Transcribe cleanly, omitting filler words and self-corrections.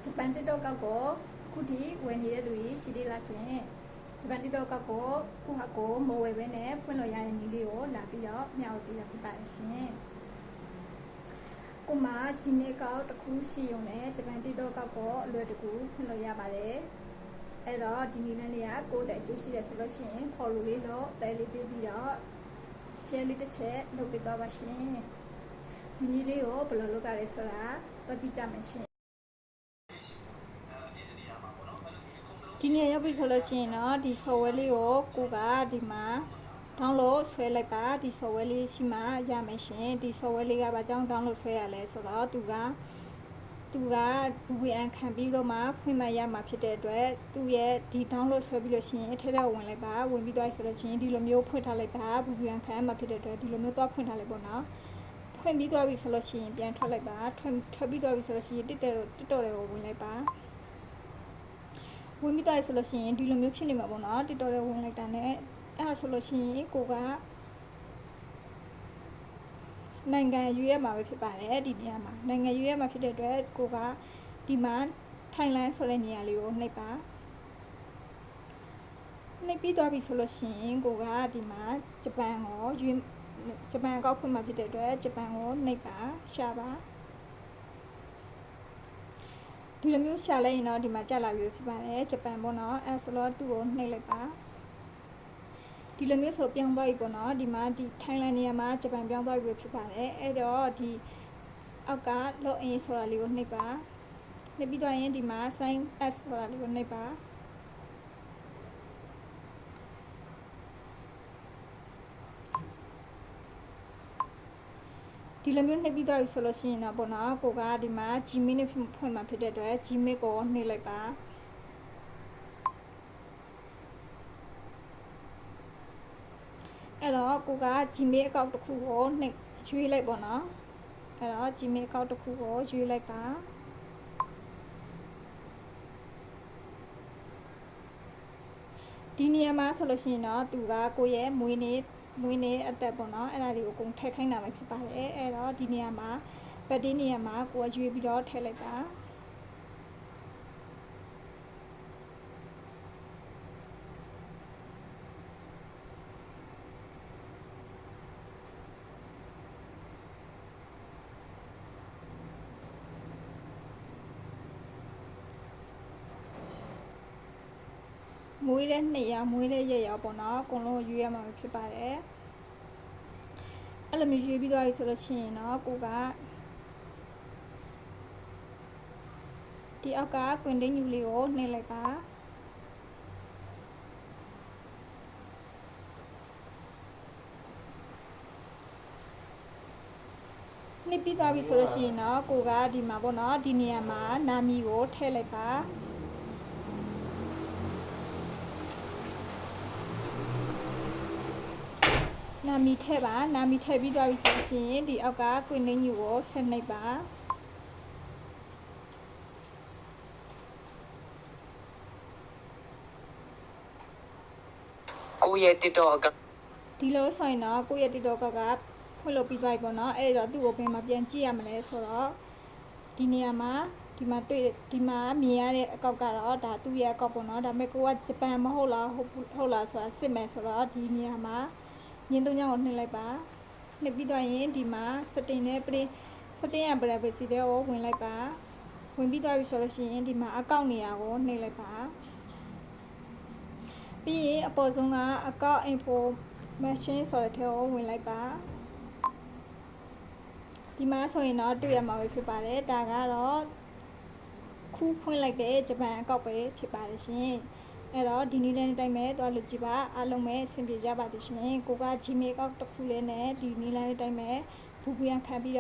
ဂျပန်တစ်တော့ကောက်ကိုခုထိဝယ်နေတဲ့သူကြီးရှိသေးလားရှင်ဂျပန်တစ်တော့ကောက်ကိုခုဟာကိုမဝယ်ဘဲနဲ့ဖွင့်လို့ရတဲ့နည်းလေးကိုလာပြီးတော့မျှဝေပေးရဖြစ်ပါတယ်ရှင်ကိုမဂျီမေကောက်တစ်ခုရှိရုံနဲ့ဂျပန်တစ်တော့ကောက်ကိုအလွယ်တကူဖွင့်လို့ရပါတယ်အဲ့တော့ဒီနည်းလေးကကိုယ်တိုင်ကျိုးရှိတယ်ဆိုလို့ရှိရင်ခေါ်လို့လေးတော့တဲလေးပေးပြီးတော့ share လေးတစ်ချက်လုပ်ပေးသွားပါရှင်ဒီနည်းလေးကိုဘယ်လိုလုပ်ကြလဲဆိုတာတော့ကြည့်ကြမယ်ရှင်ဒီနေ့ရောက်ပြီဆိုလို့ရှိရင်တော့ဒီ software လေးကိုကိုကဒီမှာ download ဆွဲလိုက်ပါဒီ software လေးရှိမှရမယ်ရှင်ဒီ software လေးကဘာကြောင့် download ဆွဲရလဲဆိုတော့သူက VPN ခံပြီးတော့မှဖွင့်မှရမှာဖြစ်တဲ့အတွက်သူ့ရဲ့ဒီ download ဆွဲပြီးလို့ရှိရင်အထက်ထပ်ဝင်လိုက်ပါဝင်ပြီးသွားဆိုလို့ရှိရင်ဒီလိုမျိုးဖွင့်ထားလိုက်ပါ VPN ခံမှာဖြစ်တဲ့အတွက်ဒီလိုမျိုးတော့ဖွင့်ထားလိုက်ပေါ့နော်ဖွင့်ပြီးသွားပြီဆိုလို့ရှိရင်ပြန်ထွက်လိုက်ပါထွက်ပြီးသွားပြီဆိုလို့ရှိရင်တစ်တော်တွေကိုဝင်လိုက်ပါဝင်ပြီးသွားဆိုလို့ရှိရင်ဒီလိုမျိုးဖြစ်နေမှာပေါ့နော်တစ်တော်တွေဝင်လိုက်တာနဲ့အဲ့ဒါဆိုလို့ရှိရင်ကိုကနိုင်ငံရွေးရမှာပဲဖြစ်ပါတယ်ဒီနေရာမှာနိုင်ငံရွေးရမှာဖြစ်တဲ့အတွက်ကိုကဒီမှာထိုင်လန်ဆိုတဲ့နေရာလေးကိုနှိပ်ပါနှိပ်ပြီးသွားပြီဆိုလို့ရှိရင်ကိုကဒီမှာဂျပန်ကိုရွေးဂျပန်ကောက်ဖွင့်မှာဖြစ်တဲ့အတွက်ဂျပန်ကိုနှိပ်ပါရှာပါဒီလိုမျိုးရှာလိုက်ရင်တော့ဒီမှာကြာလာပြီဖြစ်ပါတယ်ဂျပန်ပေါ့နော်အဲဆိုတော့သူ့ကိုနှိပ်လိုက်ပါဒီလိုမျိုးဆိုပြောင်းသွားပြီပေါ့နော်ဒီမှာဒီထိုင်းလန်နေရာမှာဂျပန်ပြောင်းသွားပြီဖြစ်ပါတယ်အဲ့တော့ဒီအောက်က login ဆိုတာလေးကိုနှိပ်ပါနှိပ်ပြီးတော့ရင်ဒီမှာ sign up ဆိုတာလေးကိုနှိပ်ပါဒီလိုမျိုးနှိပ်ပြီးသွားပြီဆိုလို့ရှိရင်တော့ပေါ့နော်ကိုကဒီမှာ Gmail နဲ့ဖွင့်မှာဖြစ်တဲ့အတွက် Gmail ကိုနှိပ်လိုက်ပါအဲ့တော့ကိုက Gmail account တစ်ခုကိုနှိပ်ရွေးလိုက်ပေါ့နော်အဲ့တော့ Gmail account တစ်ခုကိုရွေးလိုက်ပါဒီနေရာမှာဆိုလို့ရှိရင်တော့သူကကိုရဲ့မွေးနေ့အသက်ပေါ့နော်အဲ့ဒါတွေကိုအကုန်ထည့်ခိုင်းတာပဲဖြစ်ပါတယ်အဲ့တော့ဒီနေရာမှာပတ်တင်းနေရာမှာကိုကရွေးပြီးတော့ထည့်လိုက်ပါမွေးတဲ့နှစ်ရာမွေးတဲ့ရက်ရောပေါ့နော်အကုန်လုံးရွေးရမှာဖြစ်ပါတယ်အဲ့လိုမျိုးရွေးပြီးသွားပြီဆိုလို့ရှိရင်တော့ကိုကဒီအောက်ကကွင်တင်းညူလေးကိုနှိပ်လိုက်ပါနှိပ်ပြီးသွားပြီဆိုလို့ရှိရင်တော့ကိုကဒီမှာပေါ့နော်ဒီနေရာမှာနာမည်ကိုထည့်လိုက်ပါနာမည်ထည့်ပါနာမည်ထည့်ပြီးသွားပြီဆိုရင်ဒီအောက်ကကွင်တင်းညူကိုဆက်နှိပ်ပါကိုရဲ့ TikTok ကဒီလိုဆိုရင်တော့ကိုရဲ့ TikTok ကဖွင့်လို့ပြီးသွားပြီပေါ့နော်အဲ့တော့သူ့ကိုဘယ်မှာပြန်ကြည့်ရမလဲဆိုတော့ဒီနေရာမှာဒီမှာမြင်ရတဲ့အကောက်ကတော့ဒါသူ့ရဲ့အကောက်ပေါ့နော်ဒါပေမဲ့ကိုကဂျပန်မဟုတ်လားဟုတ်လားဆိုတာစစ်မယ်ဆိုတော့ဒီနေရာမှာမြင်းသုံးချောင်းကိုနှိပ်လိုက်ပါနှိပ်ပြီးတော့ရင်ဒီမှာ setting နဲ့ setting and privacy တွေကိုဝင်လိုက်ပါဝင်ပြီးသွားပြီဆိုလို့ရှိရင်ဒီမှာအကောက်နေရာကိုနှိပ်လိုက်ပါပြီးရင်အပေါ်ဆုံးကအကောက် information ဆိုတဲ့ထဲကိုဝင်လိုက်ပါဒီမှာဆိုရင်တော့တွေ့ရမှာပဲဖြစ်ပါတယ်ဒါကတော့ခုဖွင့်လိုက်တဲ့ဂျပန်အကောက်ပဲဖြစ်ပါတယ်ရှင်အဲ့တော့ဒီနည်းလမ်းအတိုင်းပဲသွားလို့ကြည့်ပါအားလုံးပဲအဆင်ပြေကြပါသည်ရှင်ကိုက Gmail အကောက်တစ်ခုလေးနဲ့ဒီနည်းလမ်းအတိုင်းပဲVPNခံပြီး